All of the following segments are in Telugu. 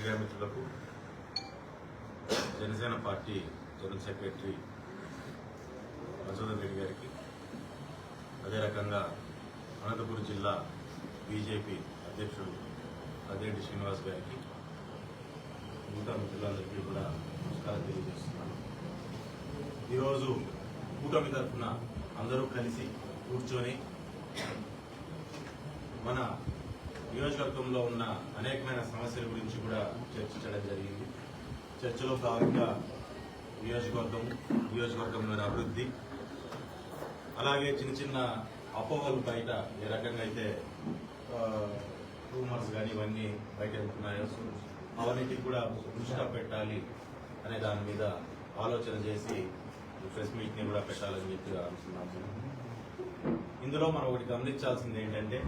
మీడియా మిత్రులకు Janasena party general secretary Madhusudan Reddy గారికి, అదే రకంగా అనంతపురం జిల్లా బీజేపీ అధ్యక్షుడు అదేంటి శ్రీనివాస్ గారికి, మిగతా మిత్రులందరికీ కూడా నమస్కారం తెలియజేస్తున్నాను. ఈరోజు కూటమి తరఫున అందరూ కలిసి కూర్చొని మన నియోజకవర్గంలో ఉన్న అనేకమైన సమస్యల గురించి కూడా చర్చించడం జరిగింది. చర్చలో భాగంగా నియోజకవర్గంలోని అభివృద్ధి, అలాగే చిన్న చిన్న అపోహలు బయట ఏ రకంగా అయితే రూమర్స్ కానీ ఇవన్నీ బయట వెళ్తున్నాయో అవన్నిటికి కూడా దృష్టి పెట్టాలి అనే దాని మీద ఆలోచన చేసి ప్రెస్ మీట్ని కూడా పెట్టాలని చెప్పి అనుకున్నాము. ఇందులో మనం ఒకటి గమనించాల్సింది ఏంటంటే,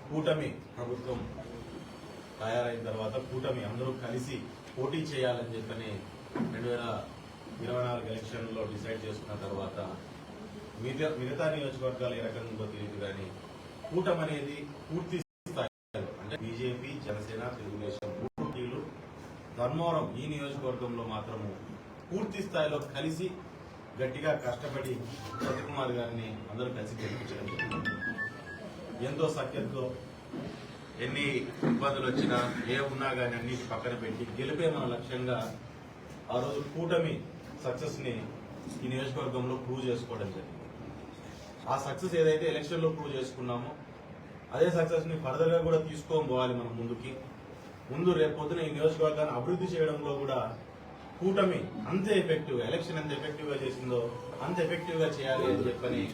కూటమి ప్రభుత్వం తయారైన తర్వాత కూటమి అందరూ కలిసి పోటీ చేయాలని చెప్పని 2024 ఎలక్షన్లో డిసైడ్ చేసుకున్న తర్వాత మిగతా నియోజకవర్గాలు ఏ రకంగా ఉందో తెలియదు, కానీ కూటమి అనేది పూర్తి స్థాయిలో అంటే బీజేపీ, జనసేన, తెలుగుదేశం పార్టీలు ధర్మవరం ఈ నియోజకవర్గంలో మాత్రము పూర్తి స్థాయిలో కలిసి గట్టిగా కష్టపడి సత్యకుమార్ గారిని అందరూ కలిసి గెలిపించడం జరిగింది. ఎంతో సఖ్యతతో ఎన్ని ఇబ్బందులు వచ్చినా ఏ ఉన్నా కానీ అన్నిటి పక్కన పెట్టి గెలిపే మన లక్ష్యంగా ఆ రోజు కూటమి సక్సెస్ ని ఈ నియోజకవర్గంలో ప్రూవ్ చేసుకోవడం జరిగింది. ఆ సక్సెస్ ఏదైతే ఎలక్షన్ లో ప్రూవ్ చేసుకున్నామో అదే సక్సెస్ ని ఫర్దర్ గా కూడా తీసుకొని పోవాలి మనం ముందు రేపొద్దున ఈ నియోజకవర్గాన్ని అభివృద్ధి చేయడంలో కూడా కూటమి అంతే ఎఫెక్టివ్, ఎలక్షన్ ఎంత ఎఫెక్టివ్ గా చేసిందో అంత ఎఫెక్టివ్ గా చేయాలి అని చెప్పని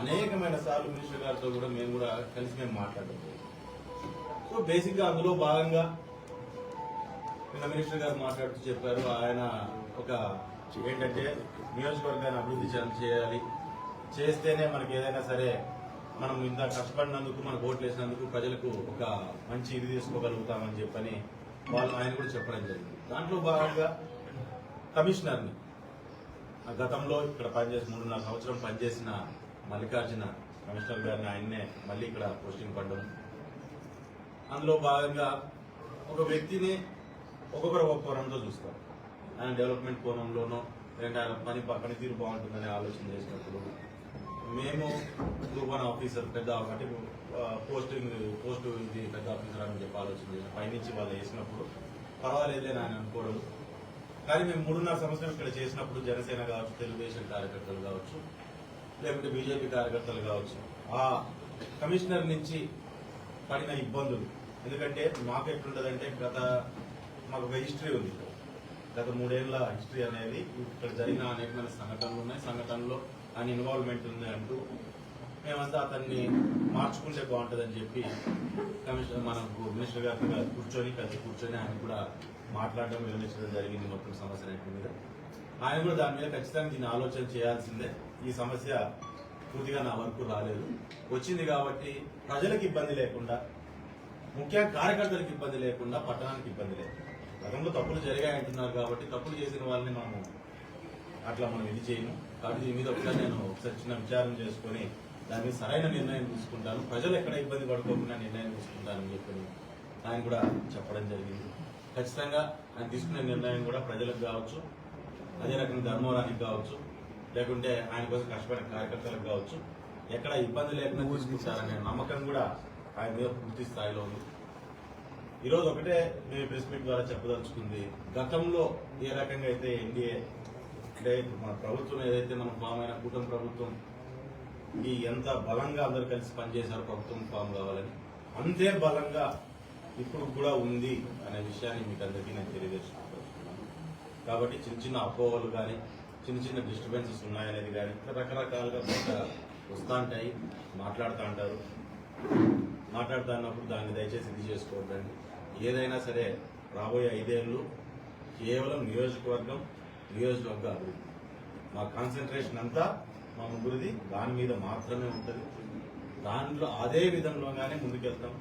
అనేకమైన సార్లు మినిస్టర్ గారితో కూడా మేము కలిసి మాట్లాడడం. సో బేసిక్ గా అందులో భాగంగా నిన్న మినిస్టర్ గారు మాట్లాడుతూ చెప్పారు, ఆయన ఒక ఏంటంటే నియోజకవర్గాన్ని అభివృద్ధి చేయాలి, చేస్తేనే మనకి ఏదైనా సరే మనం ఇంత కష్టపడినందుకు, మనకు ఓట్లు వేసినందుకు ప్రజలకు ఒక మంచి ఇది తీసుకోగలుగుతామని చెప్పని ఆయన కూడా చెప్పడం జరిగింది. దాంట్లో భాగంగా కమిషనర్ని గతంలో ఇక్కడ 3.5 సంవత్సరం పనిచేసిన మల్లికార్జున కమిషనర్ గారిని ఆయన్నే మళ్ళీ ఇక్కడ పోస్టింగ్ పడ్డం. అందులో భాగంగా ఒక వ్యక్తిని ఒక్కొక్కరు కోణంతో చూస్తారు. ఆయన డెవలప్మెంట్ కోణంలోనో లేదంటే ఆయన పనితీరు బాగుంటుందని ఆలోచన చేసినప్పుడు మేము గ్రూప్ 1 ఆఫీసర్ పెద్ద అంటే పోస్టు ఇది పెద్ద ఆఫీసర్ అని చెప్పి ఆలోచన చేసిన పైనుంచి వాళ్ళు వేసినప్పుడు పర్వాలేదని ఆయన అనుకోవడం. కానీ మేము 3.5 సంవత్సరం ఇక్కడ చేసినప్పుడు జనసేన కావచ్చు, తెలుగుదేశం కార్యకర్తలు కావచ్చు, లేకుంటే బీజేపీ కార్యకర్తలు కావచ్చు, ఆ కమిషనర్ నుంచి పడిన ఇబ్బందులు. ఎందుకంటే మాకు ఎట్లుంటదంటే మాకు ఒక హిస్టరీ ఉంది. గత 3 ఏళ్ల హిస్టరీ అనేది ఇక్కడ జరిగిన అనేకమైన సంఘటనలు ఉన్నాయి. సంఘటనలో ఆయన ఇన్వాల్వ్మెంట్ ఉంది అంటూ మేమంతా అతన్ని మార్చుకుంటే బాగుంటుందని చెప్పి మనకు మినిస్టర్ గారితో కలిసి కూర్చొని ఆయన కూడా మాట్లాడడం వివరించడం జరిగింది. మొత్తం సమస్య మీద ఆయన కూడా దాని మీద ఖచ్చితంగా దీన్ని ఆలోచన చేయాల్సిందే. ఈ సమస్య పూర్తిగా నా వరకు రాలేదు, వచ్చింది కాబట్టి ప్రజలకు ఇబ్బంది లేకుండా, ముఖ్యంగా కార్యకర్తలకు ఇబ్బంది లేకుండా, పట్టణానికి ఇబ్బంది లేకుండా. గతంలో తప్పులు జరిగాయంటున్నారు కాబట్టి తప్పులు చేసిన వాళ్ళని మనం ఇది చేయము. కాబట్టి దీని మీద ఒకసారి నేను చిన్న విచారం చేసుకుని దాని మీద సరైన నిర్ణయం తీసుకుంటాను, ప్రజలు ఎక్కడ ఇబ్బంది పడుకోకుండా నిర్ణయం తీసుకుంటానని చెప్పి ఆయన కూడా చెప్పడం జరిగింది. ఖచ్చితంగా ఆయన తీసుకునే నిర్ణయం కూడా ప్రజలకు కావచ్చు, అదే రకంగా ధర్మవరానికి కావచ్చు, లేకుంటే ఆయన కోసం కష్టపడిన కార్యకర్తలకు కావచ్చు, ఎక్కడ ఇబ్బంది లేకుండా తీసుకుంటారనే నమ్మకం కూడా ఆయన మీద పూర్తి స్థాయిలో ఉంది. ఈరోజు ఒకటే మేము ప్రెస్ మీట్ ద్వారా చెప్పదలుచుకుంది, గతంలో ఏ రకంగా అయితే ఎన్డీఏ అంటే మన ప్రభుత్వం ఏదైతే మనం ఫామ్ అయిన కూటమి ప్రభుత్వం ఈ ఎంత బలంగా అందరూ కలిసి పనిచేశారు ప్రభుత్వం ఫామ్ కావాలని, అంతే బలంగా ఇప్పుడు కూడా ఉంది అనే విషయాన్ని మీకు అందరికీ నేను తెలియజేసుకుంటున్నాను. కాబట్టి చిన్న అపోహలు కానీ చిన్న డిస్టర్బెన్సెస్ ఉన్నాయనేది కానీ రకరకాలుగా వస్తూ ఉంటాయి, మాట్లాడుతూ ఉంటారు. మాట్లాడుతూ ఉన్నప్పుడు దాన్ని దయచేసి ఇది చేసుకోవద్దండి. ఏదైనా సరే రాబోయే 5 ఏళ్ళు కేవలం నియోజకవర్గ అభివృద్ధి, మా కాన్సన్ట్రేషన్ అంతా మా ముగ్గురిది దాని మీద మాత్రమే ఉంటుంది. దాంట్లో అదే విధంలోగానే ముందుకెళ్తాం,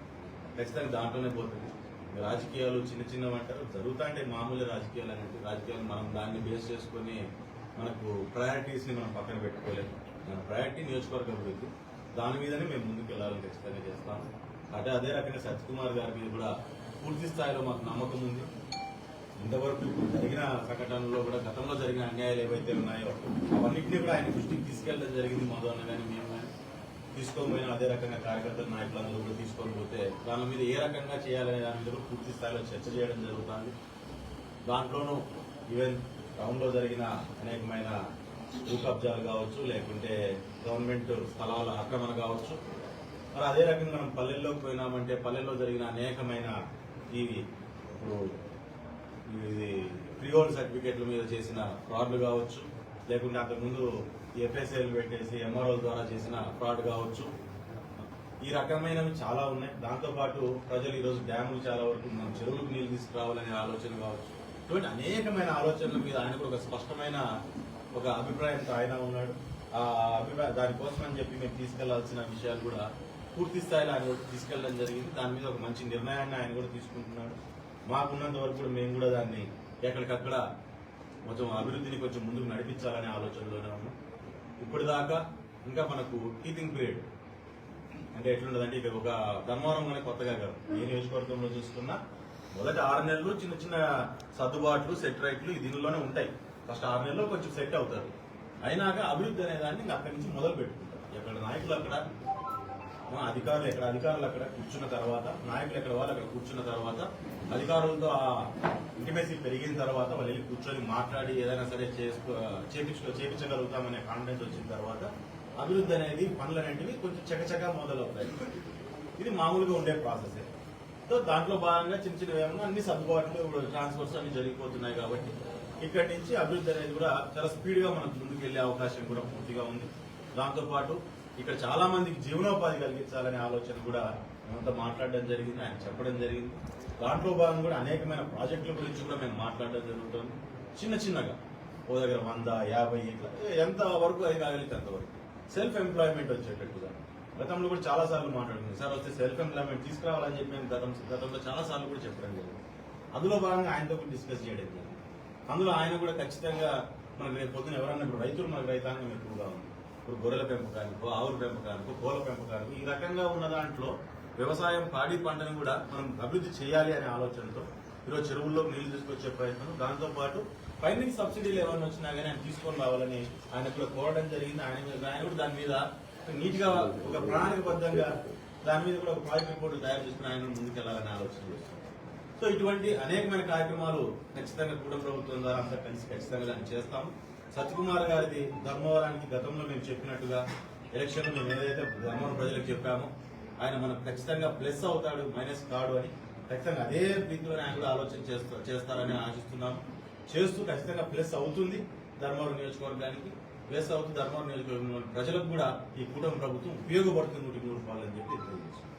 ఖచ్చితంగా దాంట్లోనే పోతుంది. రాజకీయాలు చిన్న అంటారు జరుగుతాంటే మామూలు రాజకీయాలు అనేది రాజకీయాలు మనం దాన్ని బేస్ చేసుకుని మనకు ప్రయారిటీస్ ని మనం పక్కన పెట్టుకోలేము. మన ప్రయారిటీ నియోజకవర్గ అభివృద్ధి, దాని మీదనే మేము ముందుకు వెళ్ళాలని ఖచ్చితంగా చేస్తాము. అదే రకంగా సత్యకుమార్ గారి మీద కూడా పూర్తి స్థాయిలో మాకు నమ్మకం ఉంది. ఇంతవరకు ఇప్పుడు జరిగిన సంఘటనలో కూడా గతంలో జరిగిన అన్యాయాలు ఏవైతే ఉన్నాయో అవన్నింటినీ కూడా ఆయన దృష్టికి తీసుకెళ్ళడం జరిగింది. మధు అన్న కానీ మేము కానీ తీసుకొని పోయినా అదే రకంగా కార్యకర్తలు నాయకులందరూ కూడా తీసుకొని పోతే దాని మీద ఏ రకంగా చేయాలనే దాని మీద పూర్తి స్థాయిలో చర్చ చేయడం జరుగుతుంది. దాంట్లోనూ ఈవెన్ టౌన్లో జరిగిన అనేకమైన భూ కబ్జాలు కావచ్చు, లేకుంటే గవర్నమెంట్ స్థలాల ఆక్రమణ కావచ్చు, మరి అదే రకంగా మనం పల్లెల్లోకి పోయినామంటే పల్లెల్లో జరిగిన అనేకమైన ఇవి ఇప్పుడు ఇది ఫ్రీహోల్డ్ సర్టిఫికేట్ల మీద చేసిన ఫ్రాడ్లు కావచ్చు, లేకుంటే అంతకుముందు ఎఫ్ఎస్ఐలు పెట్టేసి ఎంఆర్ఓల ద్వారా చేసిన ఫ్రాడ్ కావచ్చు, ఈ రకమైనవి చాలా ఉన్నాయి. దాంతోపాటు ప్రజలు ఈరోజు డ్యాములు చాలా వరకు మనం చెరువులకు నీళ్లు తీసుకురావాలనే ఆలోచన కావచ్చు, ఇటువంటి అనేకమైన ఆలోచనల మీద ఆయన కూడా ఒక స్పష్టమైన ఒక అభిప్రాయంతో ఆయన ఉన్నాడు. ఆ అభిప్రాయం దానికోసం అని చెప్పి మేము తీసుకెళ్లాల్సిన విషయాలు కూడా పూర్తి స్థాయిలో ఆయన కూడా తీసుకెళ్లడం జరిగింది. దాని మీద ఒక మంచి నిర్ణయాన్ని ఆయన కూడా తీసుకుంటున్నాడు. మాకున్నంత వరకు కూడా మేము కూడా దాన్ని ఎక్కడికక్కడ కొంచెం అభివృద్ధిని కొంచెం ముందుకు నడిపించాలనే ఆలోచనలోనే ఉన్నాం. ఇప్పటిదాకా ఇంకా మనకు టీచింగ్ పీరియడ్ అంటే ఎట్లుండదంటే ఇక ఒక ధర్మవరం కానీ కొత్తగా కాదు, ఏ నియోజకవర్గంలో చూసుకున్నా మొదటి 6 నెలలు చిన్న చిన్న సర్దుబాట్లు సెట్ రైట్లు దీనిలోనే ఉంటాయి. ఫస్ట్ 6 నెలల్లో కొంచెం సెట్ అవుతారు. అయినాక అభివృద్ధి అనే దాన్ని ఇంకా అక్కడి నుంచి మొదలు పెట్టుకుంటారు. ఎక్కడ నాయకులు అక్కడ, అధికారులు ఎక్కడ అధికారులు అక్కడ కూర్చున్న తర్వాత, నాయకులు ఎక్కడ వాళ్ళు అక్కడ కూర్చున్న తర్వాత, అధికారులతో ఆ ఇంటిమేసీ పెరిగిన తర్వాత వాళ్ళు వెళ్ళి కూర్చొని మాట్లాడి ఏదైనా సరే చేపించగలుగుతామనే కాన్ఫిడెన్స్ వచ్చిన తర్వాత అభివృద్ధి అనేది పనులనేటివి కొంచెం చకచకా మొదలవుతాయి. ఇది మామూలుగా ఉండే ప్రాసెస్. సో దాంట్లో భాగంగా చిన్న చిన్న ఏమన్నా అన్ని సర్దుబాట్లు ట్రాన్స్ఫర్స్ అన్ని జరిగిపోతున్నాయి. కాబట్టి ఇక్కడి నుంచి అభివృద్ధి అనేది కూడా చాలా స్పీడ్ గా మనకు ముందుకు వెళ్లే అవకాశం కూడా పూర్తిగా ఉంది. దాంతోపాటు ఇక్కడ చాలా మందికి జీవనోపాధి కలిగించాలనే ఆలోచన కూడా మేమంతా మాట్లాడడం జరిగింది, ఆయన చెప్పడం జరిగింది. దాంట్లో భాగంగా కూడా అనేకమైన ప్రాజెక్టుల గురించి కూడా మేము మాట్లాడడం జరుగుతుంది. చిన్న చిన్నగా ఓ దగ్గర 100, 50 ఇట్లా ఎంత వరకు అది కాగలిగితే అంతవరకు సెల్ఫ్ ఎంప్లాయ్మెంట్ వచ్చేటట్టుగా గతంలో కూడా చాలా సార్లు మాట్లాడుతుంది. సార్ వస్తే సెల్ఫ్ ఎంప్లాయ్మెంట్ తీసుకురావాలని చెప్పి నేను గతంలో చాలా సార్లు కూడా చెప్పడం జరిగింది. అందులో భాగంగా ఆయనతో కూడా డిస్కస్ చేయడం జరిగింది. అందులో ఆయన కూడా ఖచ్చితంగా మనకు రేపు పొద్దున ఎవరన్నా ఇప్పుడు రైతులు మనకు రైతాంగం ఎక్కువగా ఉంది. ఇప్పుడు గొర్రెల పెంపకానికో, ఆవుల పెంపకానికో, కోళ్ళ పెంపకానికో ఈ రకంగా ఉన్న దాంట్లో వ్యవసాయం పాడి పంటను కూడా మనం అభివృద్ధి చేయాలి అనే ఆలోచనతో ఈరోజు చెరువుల్లోకి నీళ్లు తీసుకొచ్చే ప్రయత్నం, దాంతోపాటు పైన సబ్సిడీలు ఏమైనా వచ్చినా కానీ ఆయన తీసుకొని రావాలని ఆయన కూడా కోరడం జరిగింది. ఆయన కూడా దాని మీద నీట్ గా ఒక ప్రణాళికబద్ధంగా దాని మీద కూడా ఒక ప్రాజెక్ట్ రిపోర్ట్ తయారు చేసుకుని ఆయన ముందుకెళ్లాలని ఆలోచన చేస్తున్నారు. సో ఇటువంటి అనేకమైన కార్యక్రమాలు ఖచ్చితంగా కూడా ప్రభుత్వం ద్వారా అంతా కలిసి ఖచ్చితంగా దాన్ని చేస్తాము. సత్యకుమార్ గారిది ధర్మవరానికి గతంలో మేము చెప్పినట్టుగా ఎలక్షన్ మేము ఏదైతే ధర్మవరం ప్రజలకు చెప్పామో ఆయన మనకు ఖచ్చితంగా ప్లస్ అవుతాడు, మైనస్ కాడు అని ఖచ్చితంగా అదే రీతిలో ఆయన కూడా ఆలోచన చేస్తారని ఆశిస్తున్నాము. చేస్తూ ఖచ్చితంగా ప్లస్ అవుతుంది ధర్మవరం నియోజకవర్గానికి, ప్లస్ అవుతుంది ధర్మవరం నియోజకవర్గంలో ప్రజలకు కూడా ఈ కూటమి ప్రభుత్వం ఉపయోగపడుతుంది 100% అని చెప్పి తెలియజేస్తుంది.